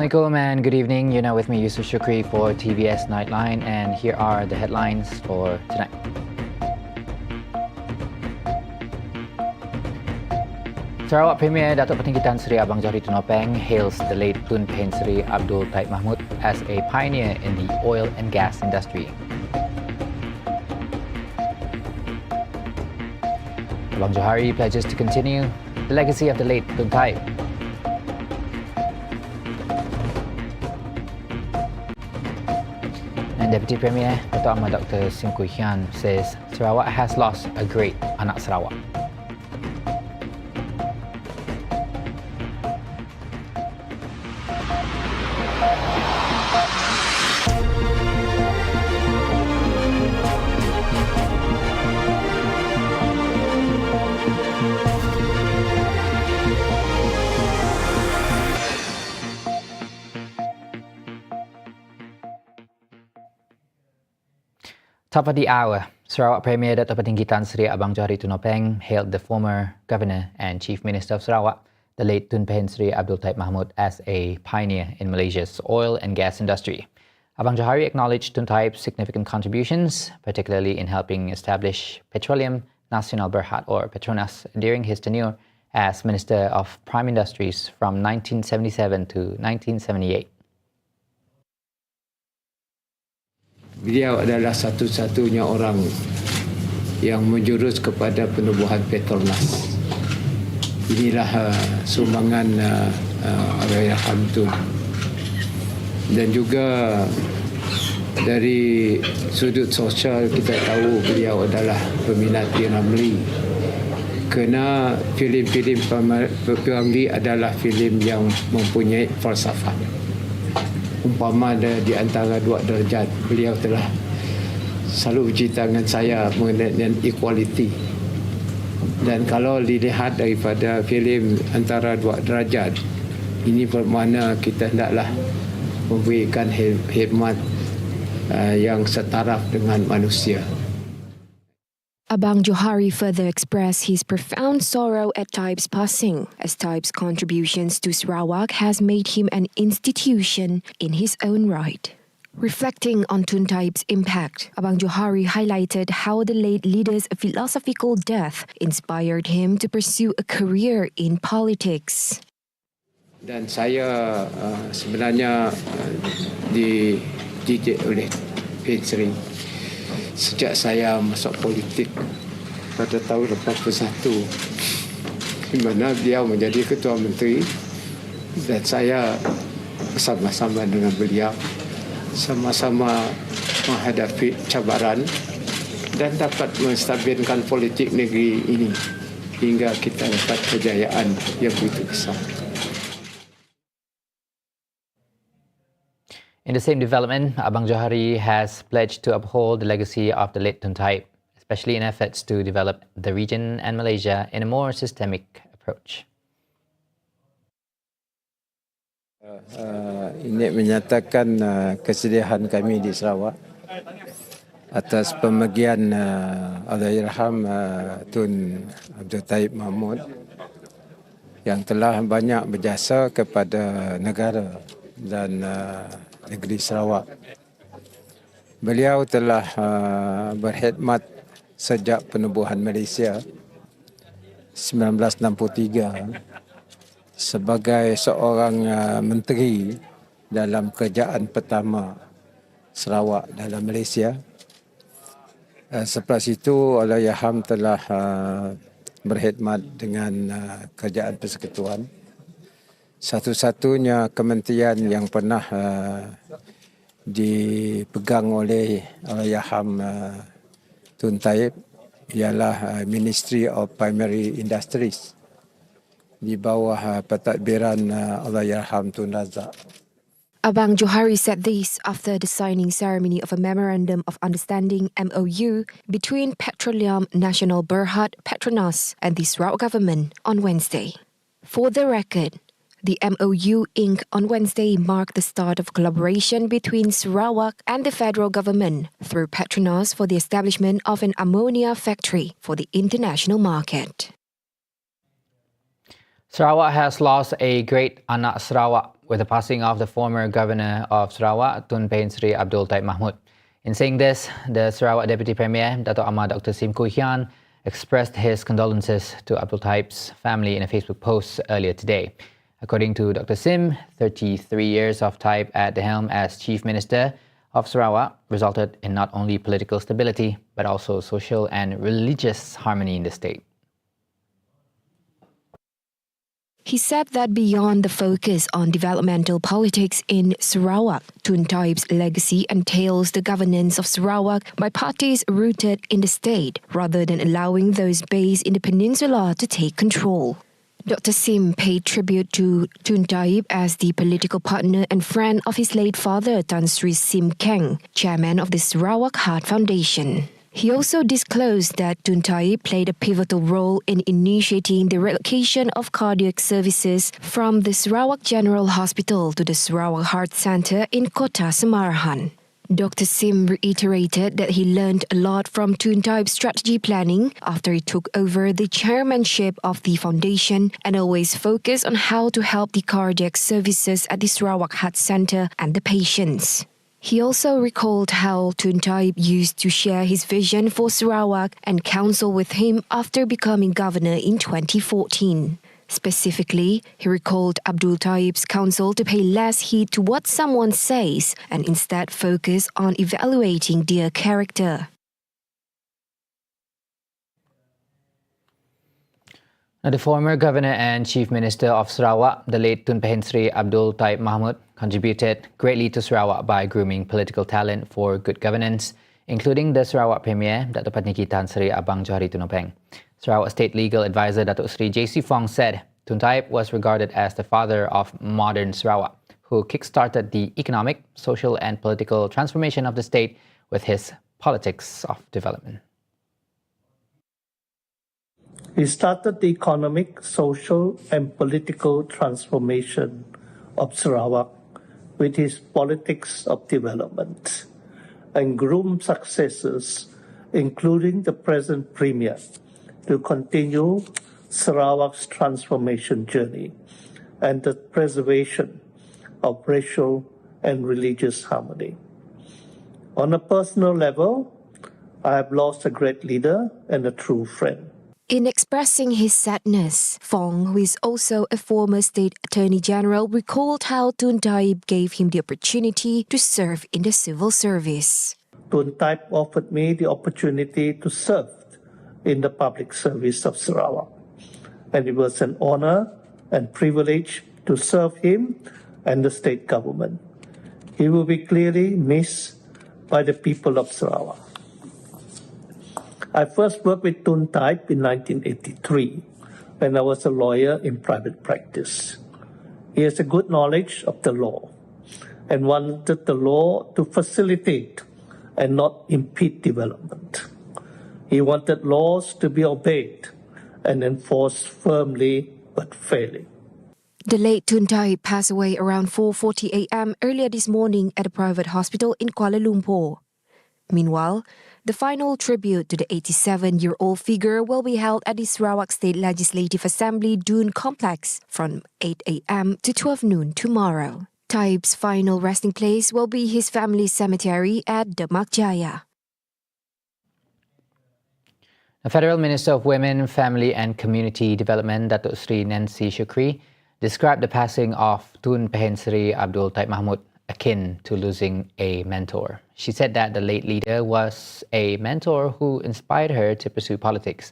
Assalamualaikum and good evening. You're now with me, Yusuf Shukri, for TVS Nightline, and here are the headlines for tonight. Sarawak Premier Datuk Petinggi Tan Sri Abang Johari Tun Nopeng hails the late Tun Pen Sri Abdul TAIB Mahmud as a pioneer in the oil and gas industry. Abang Johari pledges to continue the legacy of the late Tun TAIB. And Deputy Premier Dato' Ahmad Dr. Sim Kui Hian says Sarawak has lost a great anak Sarawak. Top of the hour, Sarawak Premier Datuk Petinggi Tan Sri Abang Johari Tun Nopeng hailed the former Governor and Chief Minister of Sarawak, the late Tun Pen Sri Abdul TAIB Mahmud, as a pioneer in Malaysia's oil and gas industry. Abang Johari acknowledged Tun TAIB's significant contributions, particularly in helping establish Petroleum Nasional Berhad or Petronas during his tenure as Minister of Prime Industries from 1977 to 1978. Beliau adalah satu-satunya orang yang menjurus kepada penubuhan Petronas. Inilah sumbangan Allahyarham Tun. Dan juga dari sudut sosial kita tahu beliau adalah peminat P. Ramlee. Kerana filem-filem P. Ramlee adalah filem yang mempunyai falsafah. Umpama di antara dua derajat, beliau telah selalu uji tangan saya mengenai equality. Dan kalau dilihat daripada filem antara dua derajat, ini bermakna kita hendaklah memberikan khidmat yang setaraf dengan manusia. Abang Johari further expressed his profound sorrow at TAIB's passing, as TAIB's contributions to Sarawak has made him an institution in his own right. Reflecting on Tun TAIB's impact, Abang Johari highlighted how the late leader's philosophical death inspired him to pursue a career in politics. Dan saya sebenarnya dididik oleh Pen Sri sejak saya masuk politik pada tahun 81, di mana beliau menjadi Ketua Menteri dan saya bersama-sama dengan beliau sama-sama menghadapi cabaran dan dapat menstabilkan politik negeri ini hingga kita dapat kejayaan yang begitu besar. In the same development, Abang Johari has pledged to uphold the legacy of the late Tun TAIB, especially in efforts to develop the region and Malaysia in a more systemic approach. Ini menyatakan kesedihan kami di Sarawak atas pemergian Allahyarham Tun Abdul TAIB Mahmud yang telah banyak berjasa kepada negara dan negeri Sarawak. Beliau telah berkhidmat sejak penubuhan Malaysia 1963 sebagai seorang menteri dalam kerajaan pertama Sarawak dalam Malaysia. Selepas itu Allahyarham telah berkhidmat dengan kerajaan persekutuan. Satu-satunya kementerian yang pernah dipegang oleh Allahyarham Tun TAIB ialah Ministry of Primary Industries di bawah pentadbiran Allahyarham Tun Razak. Abang Johari said this after the signing ceremony of a Memorandum of Understanding MOU between Petroleum Nasional Berhad Petronas and the Sarawak government on Wednesday. For the record, the MOU inked on Wednesday marked the start of collaboration between Sarawak and the federal government through Petronas for the establishment of an ammonia factory for the international market. Sarawak has lost a great anak Sarawak with the passing of the former governor of Sarawak, Tun Pehin Sri Abdul Taib Mahmud. In saying this, the Sarawak Deputy Premier, Dato' Ahmad Dr. Sim Koo Hian, expressed his condolences to Abdul Taib's family in a Facebook post earlier today. According to Dr. Sim, 33 years of Taib at the helm as Chief Minister of Sarawak resulted in not only political stability, but also social and religious harmony in the state. He said that beyond the focus on developmental politics in Sarawak, Tun Taib's legacy entails the governance of Sarawak by parties rooted in the state, rather than allowing those based in the peninsula to take control. Dr. Sim paid tribute to Tun Taib as the political partner and friend of his late father, Tan Sri Sim Keng, chairman of the Sarawak Heart Foundation. He also disclosed that Tun Taib played a pivotal role in initiating the relocation of cardiac services from the Sarawak General Hospital to the Sarawak Heart Centre in Kota Samarahan. Dr. Sim reiterated that he learned a lot from Tun Taib's strategy planning after he took over the chairmanship of the foundation and always focused on how to help the cardiac services at the Sarawak Heart Centre and the patients. He also recalled how Tun Taib used to share his vision for Sarawak and counsel with him after becoming governor in 2014. Specifically, he recalled Abdul Taib's counsel to pay less heed to what someone says and instead focus on evaluating their character. Now, the former governor and chief minister of Sarawak, the late Tun Pehin Sri Abdul Taib Mahmud, contributed greatly to Sarawak by grooming political talent for good governance, including the Sarawak Premier, Dato' Patniki Tan Sri Abang Johari Tunopeng. Sarawak State Legal Advisor Dato' Sri J.C. Fong said Tun Taib was regarded as the father of modern Sarawak, who kick-started the economic, social and political transformation of the state with his politics of development. He started the economic, social and political transformation of Sarawak with his politics of development and groomed successors, including the present Premier, to continue Sarawak's transformation journey and the preservation of racial and religious harmony. On a personal level, I have lost a great leader and a true friend. In expressing his sadness, Fong, who is also a former State Attorney General, recalled how Tun Taib gave him the opportunity to serve in the civil service. Tun Taib offered me the opportunity to serve in the public service of Sarawak, and it was an honor and privilege to serve him and the state government. He will be clearly missed by the people of Sarawak. I first worked with Tun Taib in 1983 when I was a lawyer in private practice. He has a good knowledge of the law and wanted the law to facilitate and not impede development. He wanted laws to be obeyed and enforced firmly but fairly. The late Tun Taib passed away around 4:40 a.m. earlier this morning at a private hospital in Kuala Lumpur. Meanwhile, the final tribute to the 87-year-old figure will be held at the Sarawak State Legislative Assembly Dune Complex from 8 a.m. to 12 noon tomorrow. Taib's final resting place will be his family's cemetery at Demak Jaya. The Federal Minister of Women, Family and Community Development, Dato' Sri Nancy Shukri, described the passing of Tun Pehin Sri Abdul Taib Mahmud akin to losing a mentor. She said that the late leader was a mentor who inspired her to pursue politics.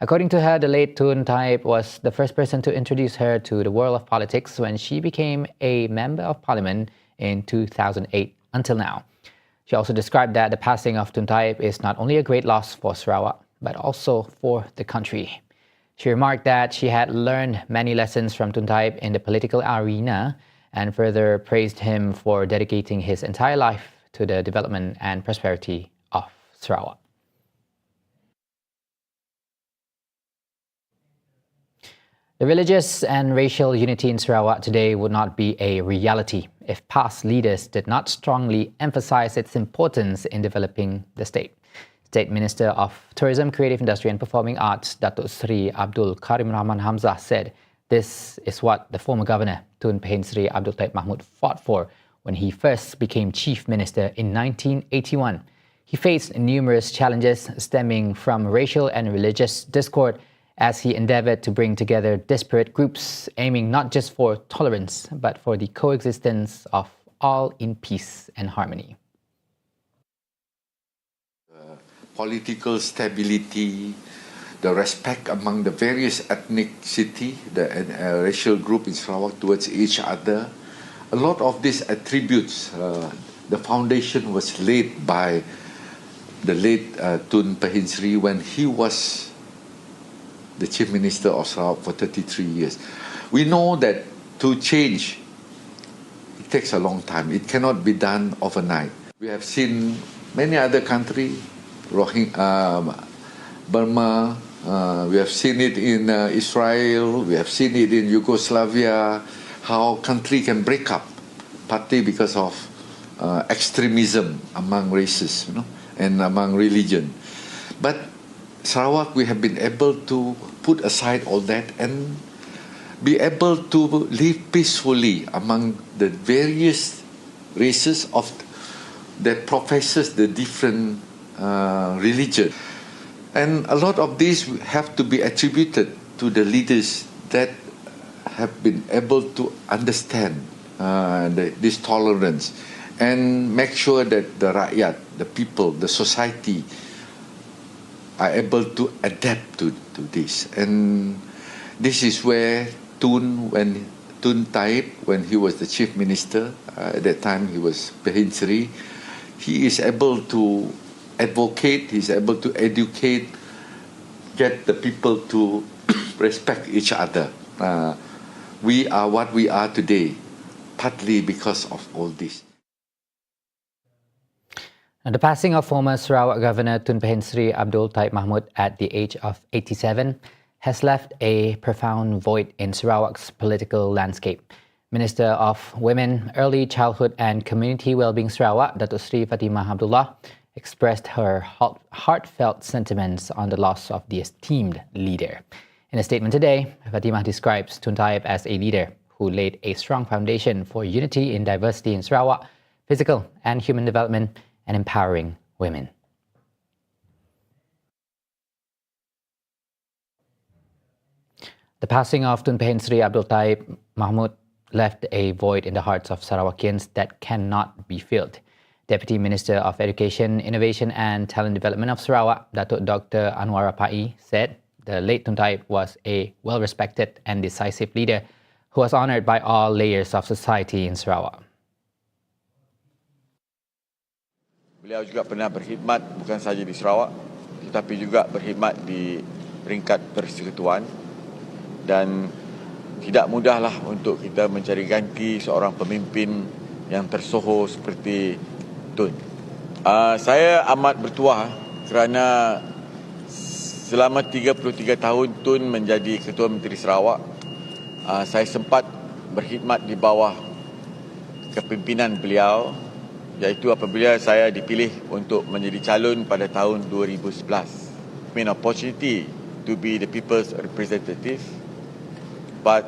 According to her, the late Tun Taib was the first person to introduce her to the world of politics when she became a Member of Parliament in 2008 until now. She also described that the passing of Tun Taib is not only a great loss for Sarawak, but also for the country. She remarked that she had learned many lessons from Tun Taib in the political arena and further praised him for dedicating his entire life to the development and prosperity of Sarawak. The religious and racial unity in Sarawak today would not be a reality if past leaders did not strongly emphasize its importance in developing the state. State Minister of Tourism, Creative Industry and Performing Arts, Dato' Sri Abdul Karim Rahman Hamzah, said This is what the former governor, Tun Pehin Sri Abdul Taib Mahmud, fought for when he first became chief minister in 1981. He faced numerous challenges stemming from racial and religious discord as he endeavored to bring together disparate groups, aiming not just for tolerance, but for the coexistence of all in peace and harmony. Political stability, the respect among the various ethnicity, the racial group in Sarawak towards each other. A lot of these attributes, the foundation was laid by the late Tun Pehin Sri when he was the Chief Minister of Sarawak for 33 years. We know that to change, it takes a long time. It cannot be done overnight. We have seen many other countries, Burma, we have seen it in Israel, we have seen it in Yugoslavia, how country can break up, partly because of extremism among races, and among religion. But Sarawak, we have been able to put aside all that and be able to live peacefully among the various races of that professes the different religion. And a lot of these have to be attributed to the leaders that have been able to understand this tolerance and make sure that the rakyat, the people, the society are able to adapt to this. And this is where Tun TAIB, when he was the chief minister, at that time he was Pehin Sri, he is able to advocate, he's able to educate, get the people to respect each other. We are what we are today, partly because of all this. Now, the passing of former Sarawak Governor Tun Pehin Sri Abdul Taib Mahmud at the age of 87 has left a profound void in Sarawak's political landscape. Minister of Women, Early Childhood and Community Wellbeing Sarawak, Datuk Sri Fatimah Abdullah, expressed her heartfelt sentiments on the loss of the esteemed leader. In a statement today, Fatimah describes Tun Taib as a leader who laid a strong foundation for unity in diversity in Sarawak, physical and human development, and empowering women. The passing of Tun Pehin Sri Abdul Taib Mahmud left a void in the hearts of Sarawakians that cannot be filled. Deputy Minister of Education, Innovation and Talent Development of Sarawak, Datuk Dr. Anwar Rapai, said the late Tun Taib was a well-respected and decisive leader who was honoured by all layers of society in Sarawak. Beliau juga pernah berkhidmat bukan sahaja di Sarawak, tetapi juga berkhidmat di peringkat persekutuan, dan tidak mudahlah untuk kita mencari ganti seorang pemimpin yang tersohor seperti Tun. Saya amat bertuah kerana selama 33 tahun Tun menjadi Ketua Menteri Sarawak, saya sempat berkhidmat di bawah kepimpinan beliau, iaitu apabila saya dipilih untuk menjadi calon pada tahun 2011. An opportunity to be the people's representative, but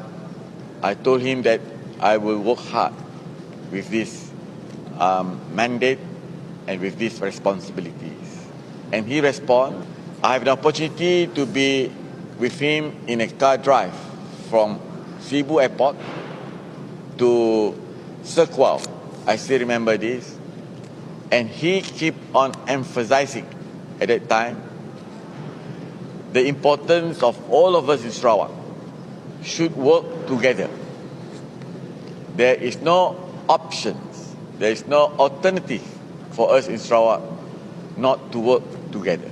I told him that I will work hard with this mandate and with these responsibilities. And he responded. I have the opportunity to be with him in a car drive from Cebu Airport to Sequoia. I still remember this. And he kept on emphasizing at that time the importance of all of us in Sarawak should work together. There is no options, there is no alternative for us in Sarawak not to work together.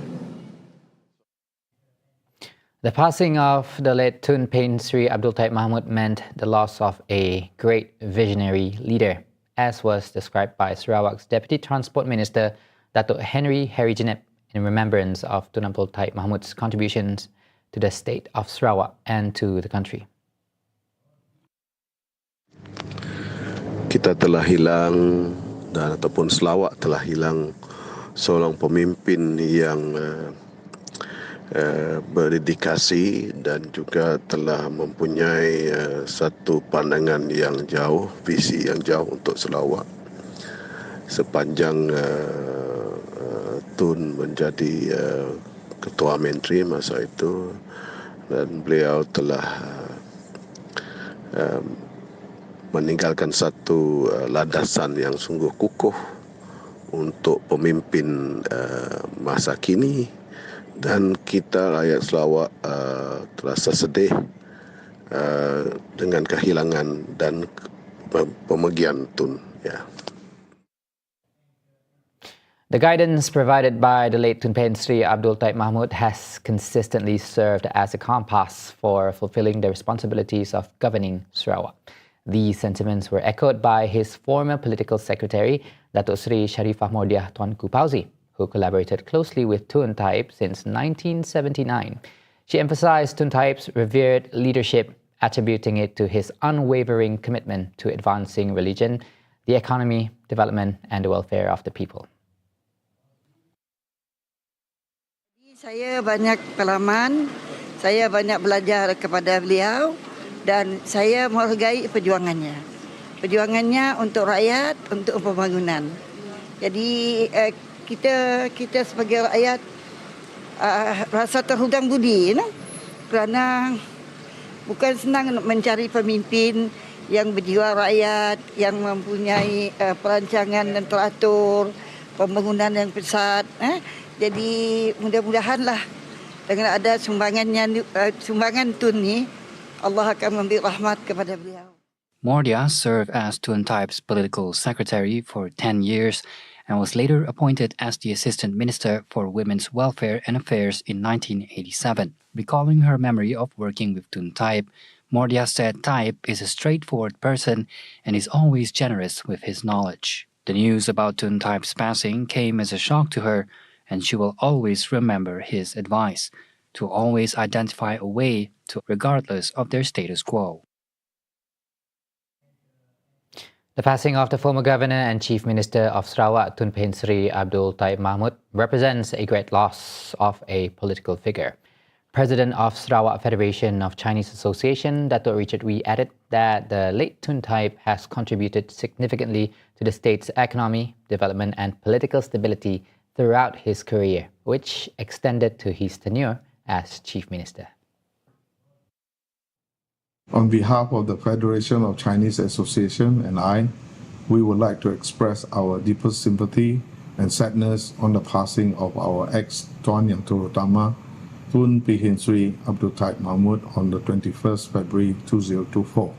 The passing of the late Tun Pehin Sri Abdul Taib Mahmud meant the loss of a great visionary leader, as was described by Sarawak's Deputy Transport Minister, Datuk Henry Janep, in remembrance of Tun Abdul Taib Mahmud's contributions to the state of Sarawak and to the country. Kita telah hilang dan ataupun Sarawak telah hilang seorang pemimpin yang berdedikasi dan juga telah mempunyai satu pandangan yang jauh, visi yang jauh untuk Sarawak. Sepanjang Tun menjadi Ketua Menteri masa itu, dan beliau telah meninggalkan satu landasan yang sungguh kukuh untuk pemimpin masa kini, dan kita rakyat Sarawak terasa sedih dengan kehilangan dan pemergian Tun. The guidance provided by the late Tun Pen Sri Abdul Taib Mahmud has consistently served as a compass for fulfilling the responsibilities of governing Sarawak. These sentiments were echoed by his former political secretary, Datuk Sri Sharifah Mordiah Tuanku Pauzi, who collaborated closely with Tun Taib since 1979. She emphasized Tun Taib's revered leadership, attributing it to his unwavering commitment to advancing religion, the economy, development, and the welfare of the people. Saya banyak pengalaman, saya banyak belajar kepada beliau dan saya menghargai perjuangannya. Perjuangannya untuk rakyat, untuk pembangunan. Jadi kita sebagai rakyat rasa terhutang budi, kerana bukan senang mencari pemimpin yang berjiwa rakyat, yang mempunyai perancangan dan teratur, pembangunan yang pesat. Jadi mudah-mudahanlah dengan ada sumbangan Tun ni, Allah akan memberi rahmat kepada beliau. Mordiah served as Tun Taib's political secretary for 10 years and was later appointed as the Assistant Minister for Women's Welfare and Affairs in 1987. Recalling her memory of working with Tun Taib, Mordiah said Taib is a straightforward person and is always generous with his knowledge. The news about Tun Taib's passing came as a shock to her, and she will always remember his advice to always identify a way to regardless of their status quo. The passing of the former Governor and Chief Minister of Sarawak, Tun Pen Sri Abdul Taib Mahmud, represents a great loss of a political figure. President of Sarawak Federation of Chinese Association, Dato' Richard Wee, added that the late Tun Taib has contributed significantly to the state's economy, development and political stability throughout his career, which extended to his tenure as Chief Minister. On behalf of the Federation of Chinese Association and I, we would like to express our deepest sympathy and sadness on the passing of our ex-Tuan Yang Terutama, Tun Pen Sri Abdul Taib Mahmud on the 21st February 2024.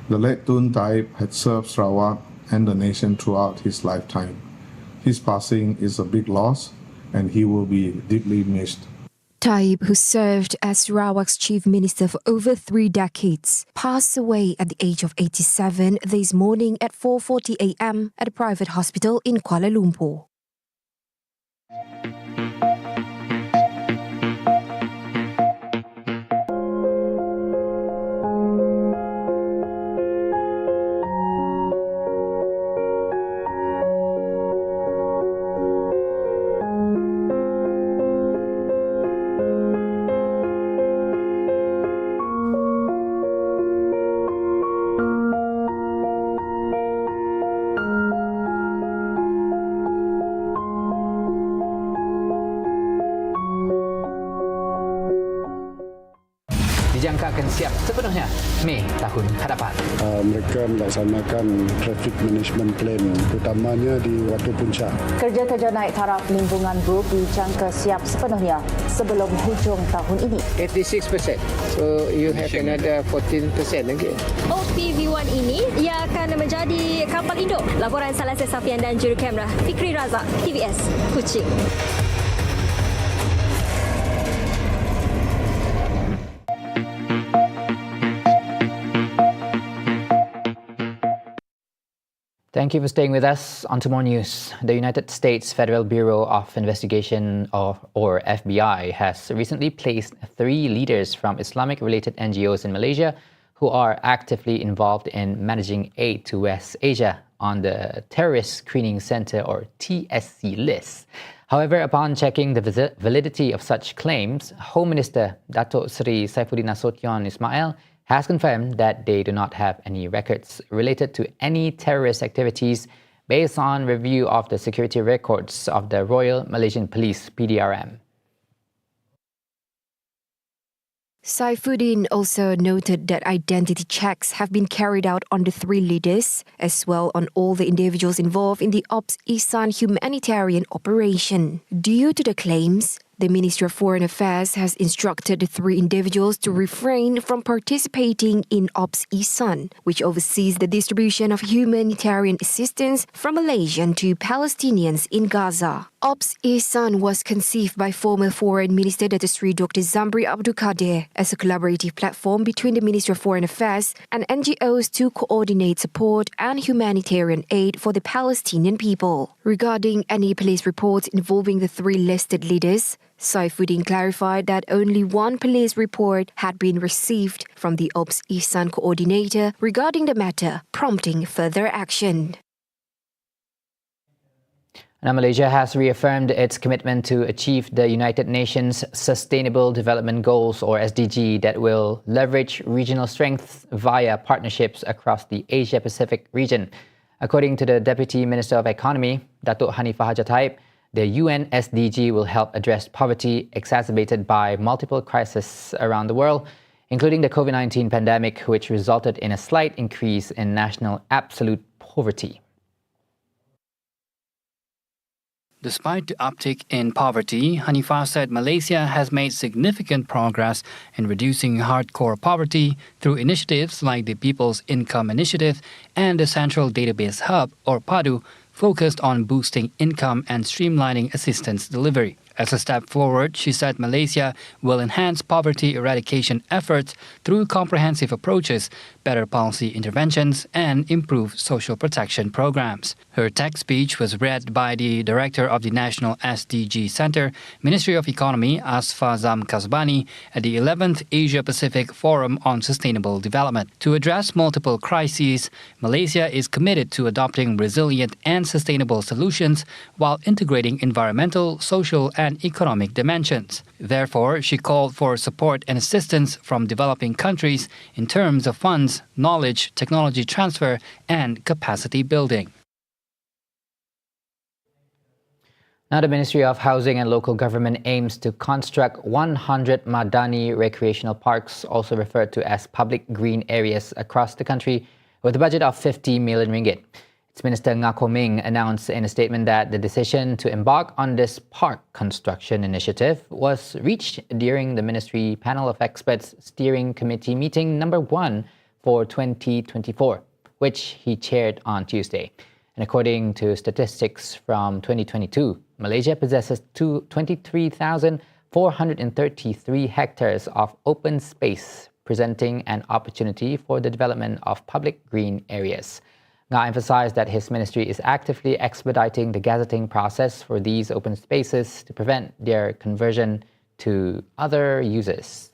The late Tun Taib had served Sarawak and the nation throughout his lifetime. His passing is a big loss, and he will be deeply missed. Taib, who served as Sarawak's chief minister for over 3 decades, passed away at the age of 87 this morning at 4:40 a.m. at a private hospital in Kuala Lumpur. Dijangkakan siap sepenuhnya Mei tahun hadapan. Mereka melaksanakan traffic management plan, terutamanya di waktu puncak. Kerja-kerja naik taraf lingkungan group dijangka siap sepenuhnya sebelum hujung tahun ini. 86%. So you have another 14% lagi. OPV1 ini ia akan menjadi kapal induk. Laporan Salase Safian dan juru kamera Fikri Razak, TVS, Kuching. Thank you for staying with us. On to more news. The United States Federal Bureau of Investigation, or FBI, has recently placed 3 leaders from Islamic-related NGOs in Malaysia who are actively involved in managing aid to West Asia on the Terrorist Screening Center or TSC list. However, upon checking the validity of such claims, Home Minister Datuk Seri Saifuddin Nasution Ismail has confirmed that they do not have any records related to any terrorist activities based on review of the security records of the Royal Malaysian Police PDRM. Saifuddin also noted that identity checks have been carried out on the three leaders, as well on all the individuals involved in the Ops Ihsan humanitarian operation. Due to the claims, the Ministry of Foreign Affairs has instructed the three individuals to refrain from participating in Ops Ihsan, which oversees the distribution of humanitarian assistance from Malaysian to Palestinians in Gaza. Ops Ihsan was conceived by former Foreign Minister Datuk Seri Dr. Zamri Abdul Kadir as a collaborative platform between the Ministry of Foreign Affairs and NGOs to coordinate support and humanitarian aid for the Palestinian people. Regarding any police reports involving the three listed leaders, Saifuddin clarified that only one police report had been received from the Ops Ihsan coordinator regarding the matter, prompting further action. Now, Malaysia has reaffirmed its commitment to achieve the United Nations Sustainable Development Goals or SDG that will leverage regional strengths via partnerships across the Asia-Pacific region. According to the Deputy Minister of Economy, Datuk Hanifah Hajar TAIB, the UN SDG will help address poverty exacerbated by multiple crises around the world, including the COVID-19 pandemic, which resulted in a slight increase in national absolute poverty. Despite the uptick in poverty, Hanifah said Malaysia has made significant progress in reducing hardcore poverty through initiatives like the People's Income Initiative and the Central Database Hub, or PADU, focused on boosting income and streamlining assistance delivery. As a step forward, she said Malaysia will enhance poverty eradication efforts through comprehensive approaches, better policy interventions, and improved social protection programs. Her tech speech was read by the Director of the National SDG Center, Ministry of Economy, Asfazam Kasbani, at the 11th Asia-Pacific Forum on Sustainable Development. To address multiple crises, Malaysia is committed to adopting resilient and sustainable solutions while integrating environmental, social, and economic dimensions. Therefore, she called for support and assistance from developing countries in terms of funds, knowledge, technology transfer, and capacity building. Now, the Ministry of Housing and Local Government aims to construct 100 Madani recreational parks, also referred to as public green areas, across the country with a budget of 50 million ringgit. Its Minister Ngako Ming announced in a statement that the decision to embark on this park construction initiative was reached during the Ministry Panel of Experts Steering Committee meeting number 1 for 2024, which he chaired on Tuesday. And according to statistics from 2022, Malaysia possesses 23,433 hectares of open space, presenting an opportunity for the development of public green areas. Nga emphasized that his ministry is actively expediting the gazetting process for these open spaces to prevent their conversion to other uses.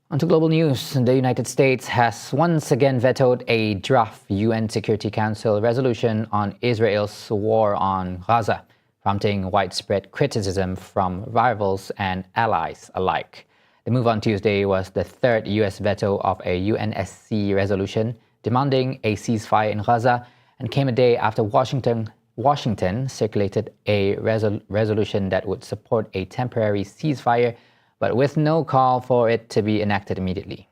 On to global news. The United States has once again vetoed a draft UN Security Council resolution on Israel's war on Gaza, prompting widespread criticism from rivals and allies alike. The move on Tuesday was the third US veto of a UNSC resolution demanding a ceasefire in Gaza, and came a day after Washington circulated a resolution that would support a temporary ceasefire, but with no call for it to be enacted immediately.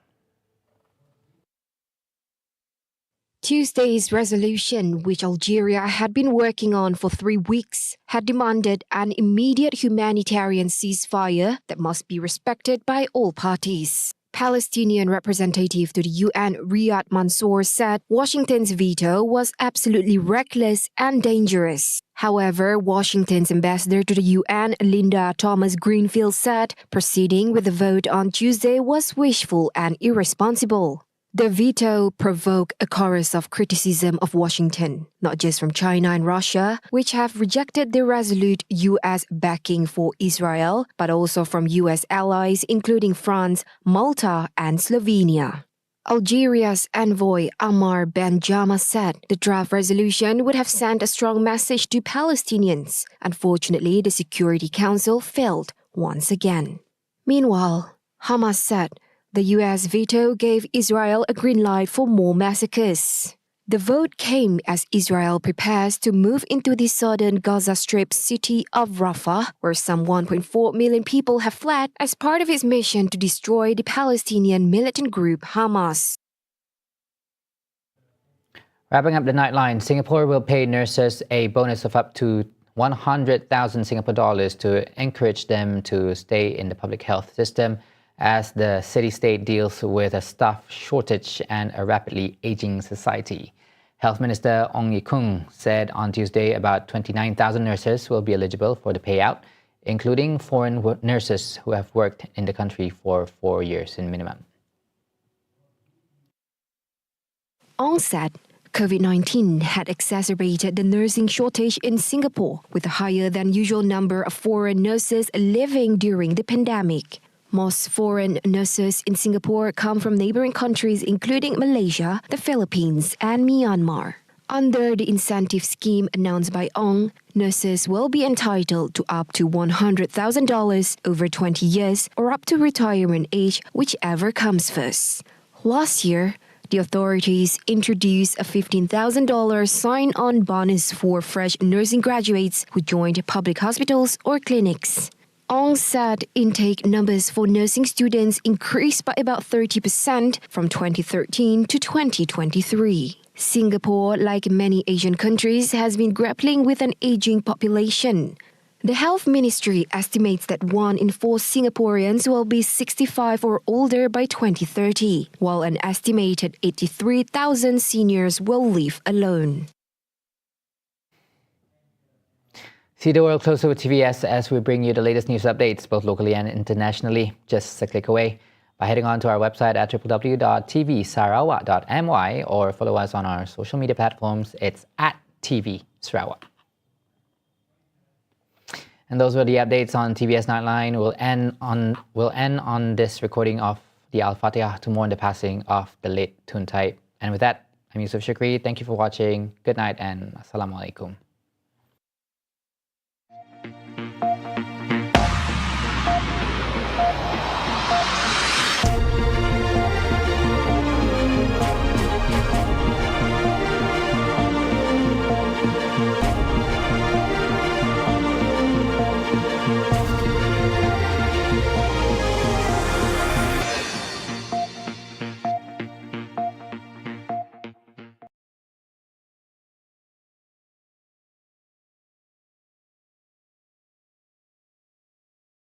Tuesday's resolution, which Algeria had been working on for 3 weeks, had demanded an immediate humanitarian ceasefire that must be respected by all parties. Palestinian representative to the UN Riyad Mansour said Washington's veto was absolutely reckless and dangerous. However, Washington's ambassador to the UN, Linda Thomas-Greenfield, said proceeding with the vote on Tuesday was wishful and irresponsible. The veto provoked a chorus of criticism of Washington, not just from China and Russia, which have rejected the resolute U.S. backing for Israel, but also from U.S. allies including France, Malta, and Slovenia. Algeria's envoy Ammar Ben-Jama said the draft resolution would have sent a strong message to Palestinians. Unfortunately, the Security Council failed once again. Meanwhile, Hamas said the U.S. veto gave Israel a green light for more massacres. The vote came as Israel prepares to move into the southern Gaza Strip city of Rafah, where some 1.4 million people have fled as part of its mission to destroy the Palestinian militant group Hamas. Wrapping up the Nightline, Singapore will pay nurses a bonus of up to 100,000 Singapore dollars to encourage them to stay in the public health system as the city-state deals with a staff shortage and a rapidly aging society. Health Minister Ong Ye Kung said on Tuesday about 29,000 nurses will be eligible for the payout, including foreign nurses who have worked in the country for 4 years in minimum. Ong said COVID-19 had exacerbated the nursing shortage in Singapore, with a higher than usual number of foreign nurses living during the pandemic. Most foreign nurses in Singapore come from neighboring countries including Malaysia, the Philippines, and Myanmar. Under the incentive scheme announced by Ong, nurses will be entitled to up to $100,000 over 20 years or up to retirement age, whichever comes first. Last year, the authorities introduced a $15,000 sign-on bonus for fresh nursing graduates who joined public hospitals or clinics. Ong said intake numbers for nursing students increased by about 30% from 2013 to 2023. Singapore, like many Asian countries, has been grappling with an aging population. The Health Ministry estimates that 1 in 4 Singaporeans will be 65 or older by 2030, while an estimated 83,000 seniors will live alone. See the world closer with TVS as we bring you the latest news updates, both locally and internationally, just a click away by heading on to our website at www.tvsarawak.my or follow us on our social media platforms. It's at TV Sarawak. And those were the updates on TVS Nightline. We'll end on this recording of the Al-Fatiha to mourn the passing of the late Tun TAIB. And with that, I'm Yusuf Shukri. Thank you for watching. Good night and Assalamualaikum.